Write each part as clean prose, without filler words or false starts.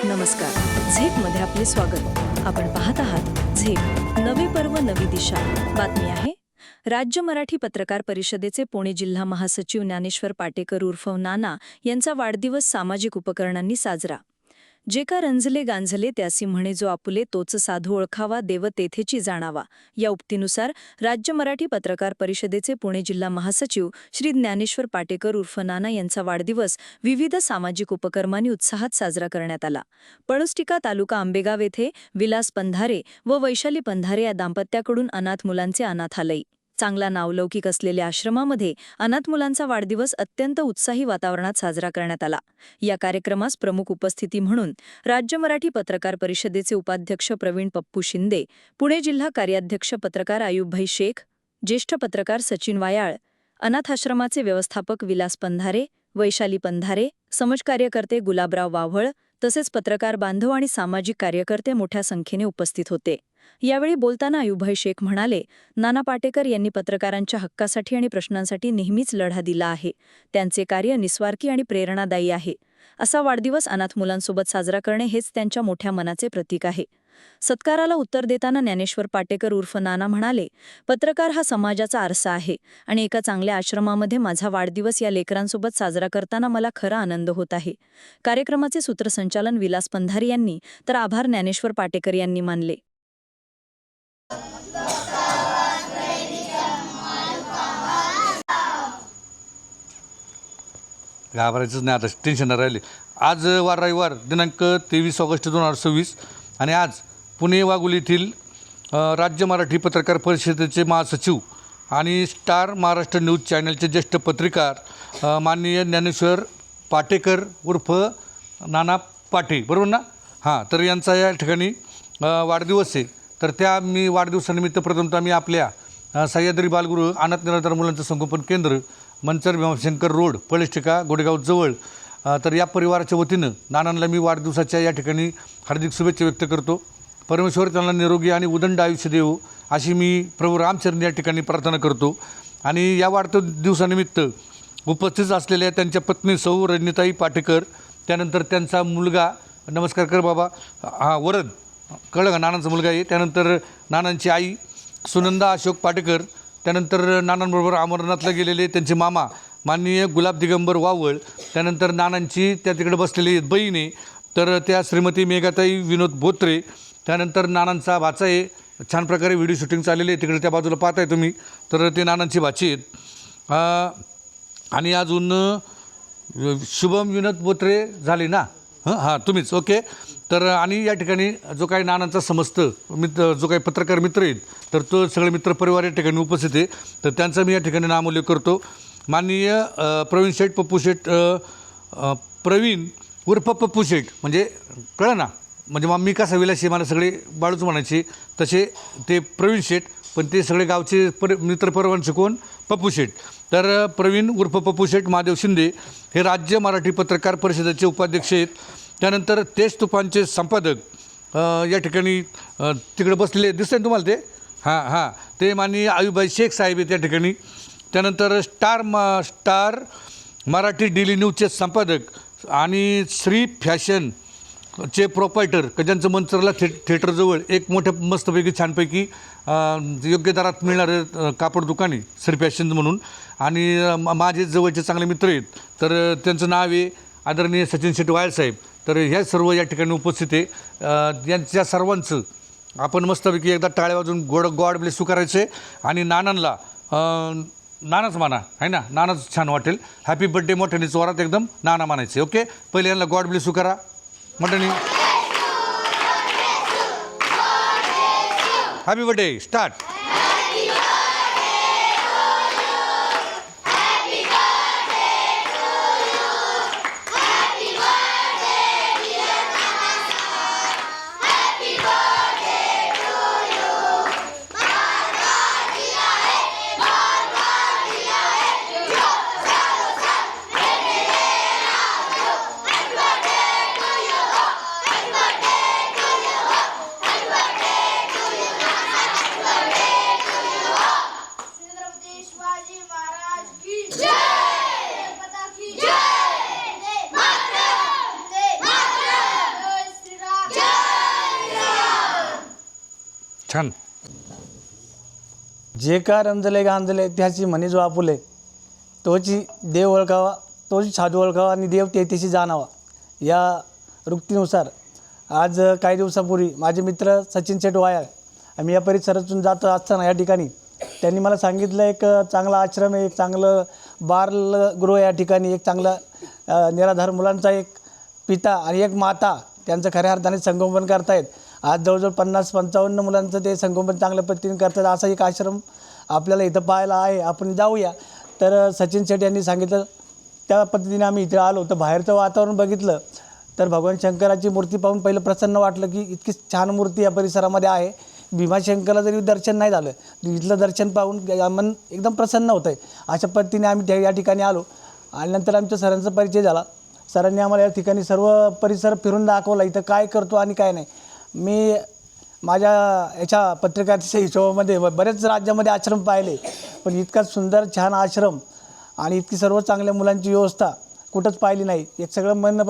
नमस्कार. झेपमध्ये आपले स्वागत. आपण पाहत आहात झेप, नवे पर्व नवी दिशा. बातमी आहे राज्य मराठी पत्रकार परिषदेचे पुणे जिल्हा महासचिव ज्ञानेश्वर पाटेकर उर्फ नाना यांचा वाढदिवस सामाजिक उपकरणांनी साजरा. जे का रंजले गांजले त्यासी म्हणे जो आपुले तोच साधू ओळखावा देव तेथेची जाणावा या उक्तीनुसार राज्य मराठी पत्रकार परिषदेचे पुणे जिल्हा महासचिव श्री ज्ञानेश्वर पाटेकर उर्फ नाना यांचा वाढदिवस विविध सामाजिक उपक्रमांनी उत्साहात साजरा करण्यात आला. पळुस्टिका तालुका आंबेगाव येथे विलास पंधारे व वैशाली पंधारे या दाम्पत्याकडून अनाथ मुलांचे अनाथालय चांगला नावलौकिक असलेल्या आश्रमामध्ये अनाथ मुलांचा वाढदिवस अत्यंत उत्साही वातावरणात साजरा करण्यात आला. या कार्यक्रमास प्रमुख उपस्थिती म्हणून राज्य मराठी पत्रकार परिषदेचे उपाध्यक्ष प्रवीण पप्पू शिंदे, पुणे जिल्हा कार्याध्यक्ष पत्रकार आयुबभाई शेख, ज्येष्ठ पत्रकार सचिन वायाळ, अनाथाश्रमाचे व्यवस्थापक विलास पंधारे, वैशाली पंधारे, समाजकार्यकर्ते गुलाबराव वाव्हळ तसेच पत्रकार बांधव आणि सामाजिक कार्यकर्ते मोठ्या संख्येने उपस्थित होते. यावेळी बोलताना आयुबभाई शेख म्हणाले, नाना पाटेकर यांनी पत्रकारांच्या हक्कासाठी आणि प्रश्नांसाठी नेहमीच लढा दिला आहे. त्यांचे कार्य निस्वार्थी आणि प्रेरणादायी आहे. असा वाढदिवस अनाथ मुलांसोबत साजरा करणे हेच त्यांच्या मोठ्या मनाचे प्रतीक आहे. सत्काराला उत्तर देताना ज्ञानेश्वर पाटेकर उर्फ नाना म्हणाले, पत्रकार हा समाजाचा आरसा आहे आणि एका चांगल्या आश्रमामध्ये माझा वाढदिवस या लेकरांसोबत साजरा करताना मला खरा आनंद होत आहे. कार्यक्रमाचे सूत्रसंचालन विलास पंधारी यांनी तर आभार ज्ञानेश्वर पाटेकर यांनी मानले. घाबरायचंच नाही, आता टेन्शन नाही राहिले. आज वार रविवार दिनांक 23 ऑगस्ट 2026 आणि आज पुणे वाघोली येथील राज्य मराठी पत्रकार परिषदेचे महासचिव आणि स्टार महाराष्ट्र न्यूज चॅनलचे ज्येष्ठ पत्रकार माननीय ज्ञानेश्वर पाटेकर उर्फ नाना पाटे, बरोबर ना? हां, तर यांचा या ठिकाणी वाढदिवस आहे. तर त्या मी वाढदिवसानिमित्त प्रथमतः मी आपल्या सह्याद्री बालगृह अनाथ निराधार मुलांचं संगोपन केंद्र मंचर भीमाशंकर रोड पळुस्टिका गोडेगाव जवळ तर या परिवाराच्या वतीनं नानांना मी वाढदिवसाच्या या ठिकाणी हार्दिक शुभेच्छा व्यक्त करतो. परमेश्वर त्यांना निरोगी आणि उदंड आयुष्य देवो अशी मी प्रभू रामचरण या ठिकाणी प्रार्थना करतो. आणि या वाढदिवसानिमित्त उपस्थित असलेल्या त्यांच्या पत्नी सौ रजनीताई पाटेकर, त्यानंतर त्यांचा मुलगा, नमस्कार कर बाबा, हा वरद, कळलं का, नानांचा मुलगा आहे. त्यानंतर नानांची आई सुनंदा अशोक पाटेकर, त्यानंतर नानांबरोबर अमरनाथला गेलेले त्यांचे मामा माननीय गुलाब दिगंबर वावळ, त्यानंतर नानांची त्या तिकडे बसलेली बहीण आहे तर त्या श्रीमती मेघाताई विनोद बोत्रे, त्यानंतर नानांचा भाचा आहे, छान प्रकारे व्हिडिओ शूटिंग चाललेली आहे तिकडे त्या बाजूला पाहताय तुम्ही, तर ते नानांची भाची आहेत. आणि अजून शुभम विनोद बोत्रे झाले ना, हां तुम्हीच, ओके. तर आणि या ठिकाणी जो काही नानांचा समस्त मित्र, जो काही पत्रकार मित्र आहेत तर तो सगळे मित्रपरिवार या ठिकाणी उपस्थित आहे. तर त्यांचा मी या ठिकाणी नामोल्लेख करतो. माननीय प्रवीण शेठ पप्पू शेठ, प्रवीण उर्फ पप्पू शेठ, म्हणजे कळलं ना, म्हणजे मग मी कसा विलासी, मला सगळे बाळूच म्हणायचे तसे ते प्रवीण शेठ, पण ते सगळे गावचे मित्रपरिवारांचे कोण, पप्पू शेठ. तर प्रवीण उर्फ पप्पू शेठ महादेव शिंदे हे राज्य मराठी पत्रकार परिषदेचे उपाध्यक्ष आहेत. त्यानंतर तेज तुफानचे संपादक या ठिकाणी तिकडे बसलेले दिसते तुम्हाला ते, हां ते माननीय आयुबभाई शेख साहेब आहेत त्या ठिकाणी. त्यानंतर स्टार मराठी डेली न्यूजचे संपादक आणि श्री फॅशनचे प्रोपायटर, ज्यांचं मंचरला थिएटरजवळ एक मोठ्या मस्तपैकी छानपैकी योग्य दरात मिळणारं कापड दुकान आहे श्री फॅशन म्हणून. आणि माझे जवळचे चांगले मित्र आहेत तर त्यांचं नाव आहे आदरणीय सचिन शेट्टी वायल साहेब. तर ह्या सर्व या ठिकाणी उपस्थित आहे. यांच्या सर्वांचं आपण मस्तपैकी एकदा टाळ्या वाजून गॉड ब्लेस करायचे आणि नानांना नानाच माना आहे ना, नानाच छान वाटेल. हॅपी बर्थडे मोठ्याने जोरात एकदम नाना मानायचे, ओके. पहिले यांना गॉड ब्लेस करा मोठ्याने. Happy birthday, start. छान. जे का रंजले गांजले त्याची म्हणे जो आपुले, तोची देव ओळखावा, तोची साधू ओळखावा आणि देव तेथीशी जाणावा. या वृत्तीनुसार आज काही दिवसापूर्वी माझे मित्र सचिन शेट वायाळ, आम्ही या परिसरातून जात असताना या ठिकाणी त्यांनी मला सांगितलं एक चांगला आश्रम आहे, एक चांगलं बालगृह या ठिकाणी, एक चांगला निराधार मुलांचा एक पिता आणि एक माता त्यांचं खऱ्या अर्थाने संगोपन करतायत. आज जवळजवळ 50-55 मुलांचं ते संगोपन चांगल्या पद्धतीने करतात. असा एक आश्रम आपल्याला इथं पाहायला आहे. आपण जाऊया. तर सचिन शेट यांनी सांगितलं त्या पद्धतीने आम्ही इथे आलो. तर बाहेरचं वातावरण बघितलं तर भगवान शंकराची मूर्ती पाहून पहिलं प्रसन्न वाटलं की इतकी छान मूर्ती या परिसरामध्ये आहे. भीमाशंकरला जरी दर्शन नाही झालं, इथलं दर्शन पाहून मन एकदम प्रसन्न होतं आहे. अशा पद्धतीने आम्ही या ठिकाणी आलो आणि नंतर आमच्या सरांचा परिचय झाला. सरांनी आम्हाला या ठिकाणी सर्व परिसर फिरून दाखवला, इथं काय करतो आणि काय नाही. मी माझ्या याच्या पत्रकारितेच्या हिशोबामध्ये बरेच राज्यामध्ये आश्रम पाहिले, पण इतका सुंदर छान आश्रम आणि इतकी सर्व चांगल्या मुलांची व्यवस्था कुठंच पाहिली नाही. एक सगळं मन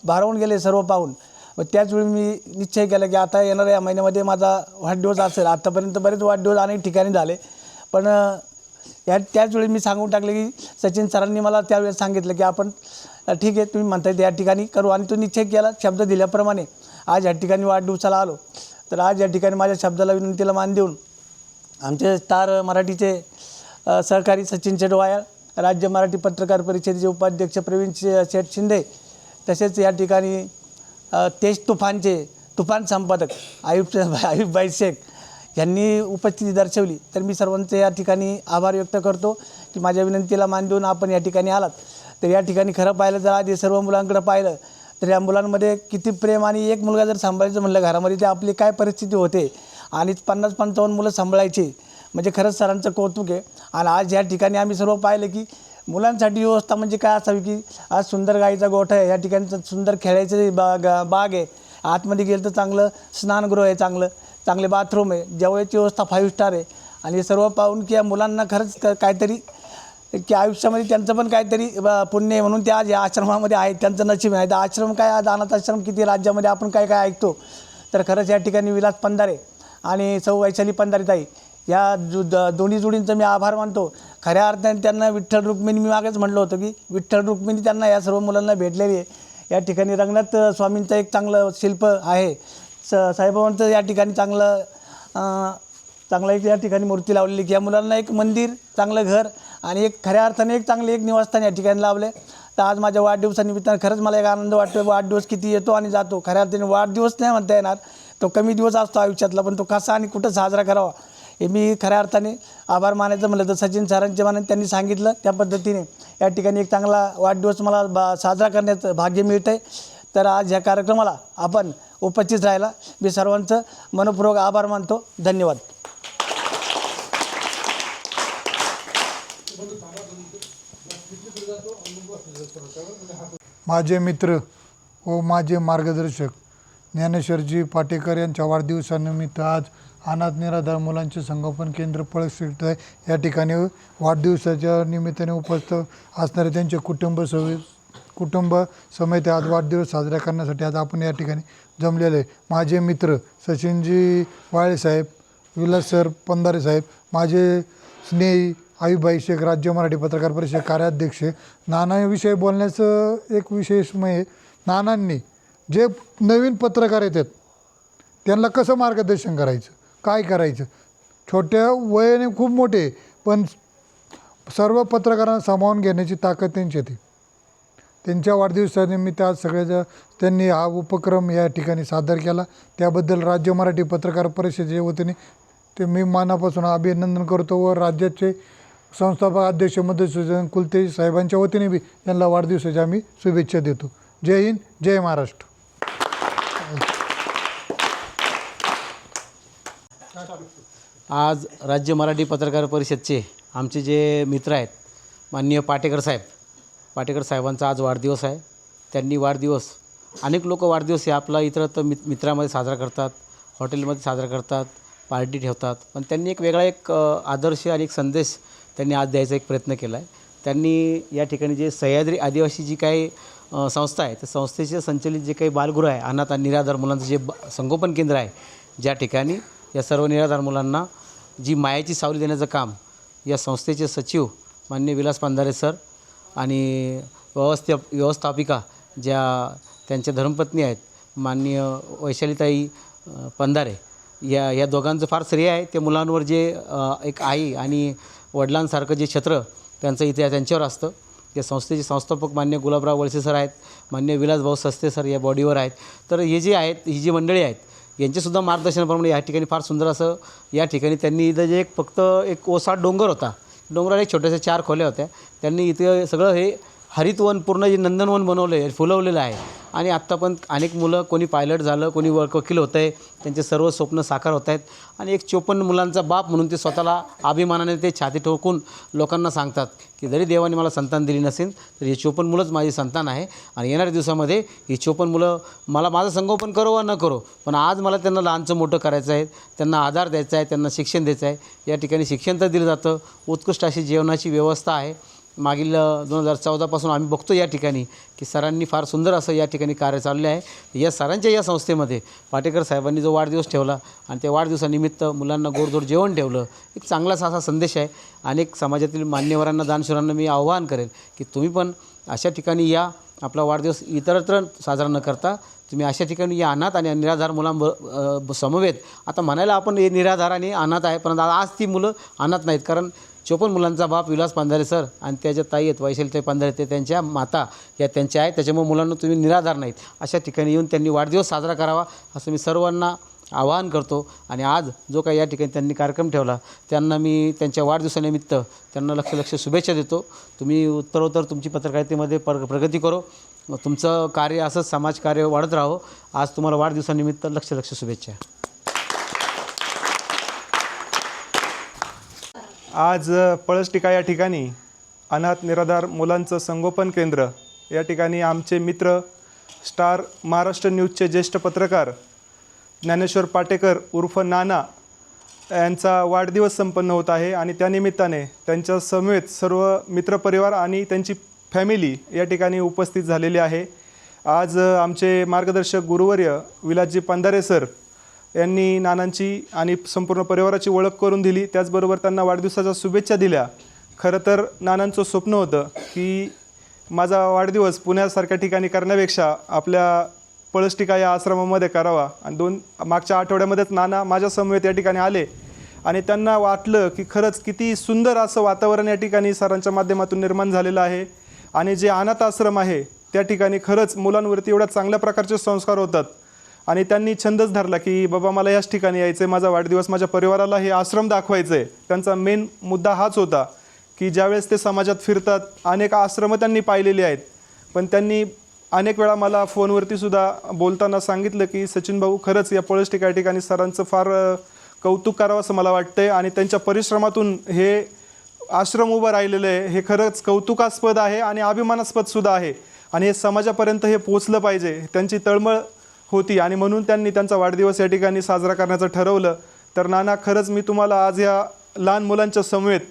भारावून गेले सर्व पाहून. व त्याचवेळी मी निश्चय केला की आता येणाऱ्या महिन्यामध्ये माझा वाढदिवस असेल. आत्तापर्यंत बरेच वाढदिवस अनेक ठिकाणी झाले, पण त्याचवेळी मी सांगून टाकले की सचिन सरांनी मला त्यावेळेस सांगितलं की आपण ठीक आहे तुम्ही म्हणताय या ठिकाणी करू. आणि तो निश्चय केला, शब्द दिल्याप्रमाणे आज या ठिकाणी वाढदिवसाला आलो. तर आज या ठिकाणी माझ्या शब्दाला विनंतीला मान देऊन आमचे स्टार मराठीचे सहकारी सचिन शेट वायाळ, राज्य मराठी पत्रकार परिषदेचे उपाध्यक्ष प्रवीण शेठ शिंदे, तसेच या ठिकाणी तेज तुफान संपादक आयुबभाई शेख यांनी उपस्थिती दर्शवली. तर मी सर्वांचे या ठिकाणी आभार व्यक्त करतो की माझ्या विनंतीला मान देऊन आपण या ठिकाणी आलात. तर या ठिकाणी खरं पाहिलं जर आधी सर्व मुलांकडे पाहिलं तर या मुलांमध्ये किती प्रेम, आणि एक मुलगा जर सांभाळायचं म्हणलं घरामध्ये तर आपली काय परिस्थिती होते, आणि 50-55 मुलं सांभाळायची म्हणजे खरंच सरांचं कौतुक आहे. आणि आज या ठिकाणी आम्ही सर्व पाहिलं की मुलांसाठी व्यवस्था म्हणजे काय असावी की आज सुंदर गाईचा गोठा आहे, या ठिकाणी सुंदर खेळायचं बाग आहे, आतमध्ये गेलं तर चांगलं स्नानगृह आहे, चांगले बाथरूम आहे, जेवणाची व्यवस्था 5 स्टार आहे. आणि हे सर्व पाहून की या मुलांना खरंच काहीतरी की आयुष्यामध्ये त्यांचं पण काहीतरी पुण्य आहे म्हणून ते आज या आश्रमामध्ये आहेत, त्यांचं नशीब आहे. तर आश्रम काय, आज अनाथ आश्रम किती राज्यामध्ये आपण काय ऐकतो. तर खरंच या ठिकाणी विलास पंधारे आणि सौ वैशाली पंधारेताई या दोन्ही जोडींचं मी आभार मानतो. खऱ्या अर्थाने त्यांना विठ्ठल रुक्मिणी, मी मागेच म्हटलं होतं की विठ्ठल रुक्मिणी त्यांना या सर्व मुलांना भेटलेली आहे. या ठिकाणी रंगनाथ स्वामींचं एक चांगलं शिल्प आहे, साईबाबांचं या ठिकाणी चांगलं एक या ठिकाणी मूर्ती लावलेली की या मुलांना एक मंदिर, चांगलं घर आणि एक खऱ्या अर्थाने एक चांगले एक निवासस्थान या ठिकाणी लावले. तर आज माझ्या वाढदिवसानिमित्तानं खरंच मला एक आनंद वाटतो. वाढदिवस किती येतो आणि जातो, खऱ्या अर्थाने वाढदिवस नाही म्हणता येणार, तो कमी दिवस असतो आयुष्यातला, पण तो कसा आणि कुठं साजरा करावा हे मी खऱ्या अर्थाने आभार मानायचं म्हणलं तर सचिन सरांचे मानाने त्यांनी सांगितलं त्या पद्धतीने या ठिकाणी एक चांगला वाढदिवस मला साजरा करण्याचं भाग्य मिळतं आहे. तर आज ह्या कार्यक्रमाला आपण उपस्थित राहायला मी सर्वांचं मनपूर्वक आभार मानतो. धन्यवाद. माझे मित्र व माझे मार्गदर्शक ज्ञानेश्वरजी पाटेकर यांच्या वाढदिवसानिमित्त आज अनाथ निराधार मुलांचे संगोपन केंद्र पळसखेड या ठिकाणी वाढदिवसाच्या निमित्ताने उपस्थित असणारे त्यांचे कुटुंब समेत आज वाढदिवस साजरा करण्यासाठी आज आपण या ठिकाणी जमलेले. माझे मित्र सचिनजी वाळे साहेब, विलास सर पंधारे साहेब, माझे स्नेही आयुबभाई शेख, राज्य मराठी पत्रकार परिषद कार्याध्यक्ष. नानाविषयी बोलण्याचं एक विशेष म्हणजे नानांनी जे नवीन पत्रकार येतात त्यांना कसं मार्गदर्शन करायचं, काय करायचं. छोट्या वयाने खूप मोठे, पण सर्व पत्रकारांना सामावून घेण्याची ताकद त्यांची येते. त्यांच्या वाढदिवसानिमित्त आज सगळ्याच्या त्यांनी हा उपक्रम या ठिकाणी सादर केला. त्याबद्दल राज्य मराठी पत्रकार परिषदेच्या वतीने ते मी मनापासून अभिनंदन करतो व राज्याचे संस्थापक अध्यक्ष मधुसूदन कुलते साहेबांच्या वतीने बी त्यांना वाढदिवसाच्या आम्ही शुभेच्छा देतो. जय हिंद, जय महाराष्ट्र. आज राज्य मराठी पत्रकार परिषदचे आमचे जे मित्र आहेत माननीय पाटेकर साहेबांचा आज वाढदिवस आहे. त्यांनी वाढदिवस, अनेक लोक वाढदिवस हे आपला इतर तर मित्रामध्ये साजरा करतात, हॉटेलमध्ये साजरा करतात, पार्टी ठेवतात, पण त्यांनी एक वेगळा एक आदर्श आणि एक संदेश त्यांनी आज द्यायचा एक प्रयत्न केला आहे. त्यांनी या ठिकाणी जे सह्याद्री आदिवासी जी काही संस्था आहे त्या संस्थेचे संचलित जे काही बालगृह आहे, अनाथ आणि निराधार मुलांचं जे संगोपन केंद्र आहे, ज्या ठिकाणी या सर्व निराधार मुलांना जी मायाची सावली देण्याचं काम या संस्थेचे सचिव माननीय विलास पांधारे सर आणि व्यवस्थापिका ज्या त्यांच्या धर्मपत्नी आहेत माननीय वैशालीताई पंधारे या दोघांचं फार श्रेय आहे. ते मुलांवर जे एक आई आणि वडिलांसारखं जे छत्र त्यांचं इथे त्यांच्यावर असतं. या संस्थेचे संस्थापक मान्य गुलाबराव वळसे सर आहेत, मान्य विलासभाऊ सस्ते सर या बॉडीवर आहेत. तर हे जे आहेत, ही जी मंडळी आहेत यांचेसुद्धा मार्गदर्शनाप्रमाणे या ठिकाणी फार सुंदर असं या ठिकाणी त्यांनी इथं जे फक्त एक ओसाड डोंगर होता, डोंगराला एक छोट्याशा 4 खोल्या होत्या. त्यांनी इथे सगळं हे हरितवन पूर्ण जे नंदनवन बनवलं आहे, फुलवलेलं आहे. आणि आत्ता पण अनेक मुलं, कोणी पायलट झालं, कोणी वकील होतं आहे, त्यांचे सर्व स्वप्न साकार होत आहेत. आणि एक 54 मुलांचा बाप म्हणून ते स्वतःला अभिमानाने ते छाती ठोकून लोकांना सांगतात की जरी देवाने मला संतान दिली नसेल तर हे 54 मुलंच माझी संतान आहे. आणि येणाऱ्या दिवसामध्ये ही 54 मुलं मला माझं संगोपन करो वा न करो, पण आज मला त्यांना लहानचं मोठं करायचं आहे, त्यांना आधार द्यायचा आहे, त्यांना शिक्षण द्यायचं आहे. या ठिकाणी शिक्षण तर दिलं जातं, उत्कृष्ट अशी जेवणाची व्यवस्था आहे. मागील 2014पासून आम्ही बघतो या ठिकाणी की सरांनी फार सुंदर असं या ठिकाणी कार्य चालले आहे. या सरांच्या या संस्थेमध्ये पाटेकर साहेबांनी जो वाढदिवस ठेवला आणि त्या वाढदिवसानिमित्त मुलांना गोडधोड जेवण ठेवलं, एक चांगलाच असा संदेश आहे. अनेक समाजातील मान्यवरांना, दानशूरांना मी आवाहन करेल की तुम्ही पण अशा ठिकाणी या. आपला वाढदिवस इतरत्र साजरा न करता तुम्ही अशा ठिकाणी या अनाथ आणि निराधार समवेत. आता म्हणायला आपण हे निराधार आणि अनाथ आहे, पण आज ती मुलं अनाथ नाहीत, कारण 54 मुलांचा बाप विलास पांधारे सर आणि त्याच्या ताई आहेत वैशालीताई पांधारे, ते त्यांच्या माता या त्यांच्या आहेत. त्याच्यामुळे मुलांना तुम्ही निराधार नाहीत. अशा ठिकाणी येऊन त्यांनी वाढदिवस साजरा करावा असं मी सर्वांना आवाहन करतो. आणि आज जो काही या ठिकाणी त्यांनी कार्यक्रम ठेवला त्यांना मी त्यांच्या वाढदिवसानिमित्त त्यांना लक्ष शुभेच्छा देतो. तुम्ही उत्तरोत्तर तुमची पत्रकारितेमध्ये प्रगती करो, तुमचं कार्य असंच समाजकार्य वाढत राहो. आज तुम्हाला वाढदिवसानिमित्त लक्ष शुभेच्छा. आज पळसटिका या ठिकाणी अनाथ निराधार मुलांचं संगोपन केंद्र या ठिकाणी आमचे मित्र स्टार महाराष्ट्र न्यूजचे ज्येष्ठ पत्रकार ज्ञानेश्वर पाटेकर उर्फ नाना यांचा वाढदिवस संपन्न होत आहे. आणि त्यानिमित्ताने त्यांच्या समवेत सर्व मित्रपरिवार आणि त्यांची फॅमिली या ठिकाणी उपस्थित झालेली आहे. आज आमचे मार्गदर्शक गुरुवर्य विलासजी पांधारे सर यांनी नानांची आणि संपूर्ण परिवाराची ओळख करून दिली, त्याचबरोबर त्यांना वाढदिवसाच्या शुभेच्छा दिल्या. खरं तर नानांचं स्वप्न होतं की माझा वाढदिवस पुण्यासारख्या ठिकाणी करण्यापेक्षा आपल्या पळसटिका या आश्रमामध्ये करावा. आणि मागच्या आठवड्यामध्येच नाना माझ्या समवेत या ठिकाणी आले आणि त्यांना वाटलं की खरंच किती सुंदर असं वातावरण या ठिकाणी सरांच्या माध्यमातून निर्माण झालेलं आहे. आणि जे अनाथ आश्रम आहे त्या ठिकाणी खरंच मुलांवरती एवढ्या चांगल्या प्रकारचे संस्कार होतात. आणि त्यांनी छंदच धरला की बाबा मला याच ठिकाणी यायचं आहे, माझा वाढदिवस माझ्या परिवाराला हे आश्रम दाखवायचं आहे. त्यांचा मेन मुद्दा हाच होता की ज्यावेळेस ते समाजात फिरतात अनेक आश्रमं त्यांनी पाहिलेली आहेत, पण त्यांनी अनेक वेळा मला फोनवरती सुद्धा बोलताना सांगितलं की सचिन भाऊ खरंच या पळसटिका या ठिकाणी सरांचं फार कौतुक करावं असं मला वाटतं आहे. आणि त्यांच्या परिश्रमातून हे आश्रम उभं राहिलेलं आहे, हे खरंच कौतुकास्पद आहे आणि अभिमानास्पदसुद्धा आहे. आणि हे समाजापर्यंत हे पोचलं पाहिजे, त्यांची तळमळ होती आणि म्हणून त्यांनी त्यांचा वाढदिवस या ठिकाणी साजरा करण्याचं ठरवलं. तर नाना खरंच मी तुम्हाला आज या लहान मुलांच्या समवेत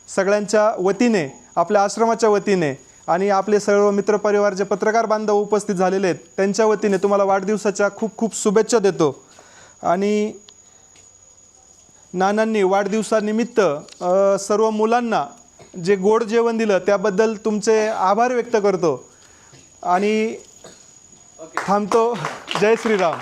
सगळ्यांच्या वतीने, आपल्या आश्रमाच्या वतीने आणि आपले सर्व मित्रपरिवार जे पत्रकार बांधव उपस्थित झालेले आहेत त्यांच्या वतीने तुम्हाला वाढदिवसाच्या खूप खूप शुभेच्छा देतो. आणि नानांनी वाढदिवसानिमित्त सर्व मुलांना जे गोड जेवण दिलं त्याबद्दल तुमचे आभार व्यक्त करतो आणि थांबतो. जय श्रीराम.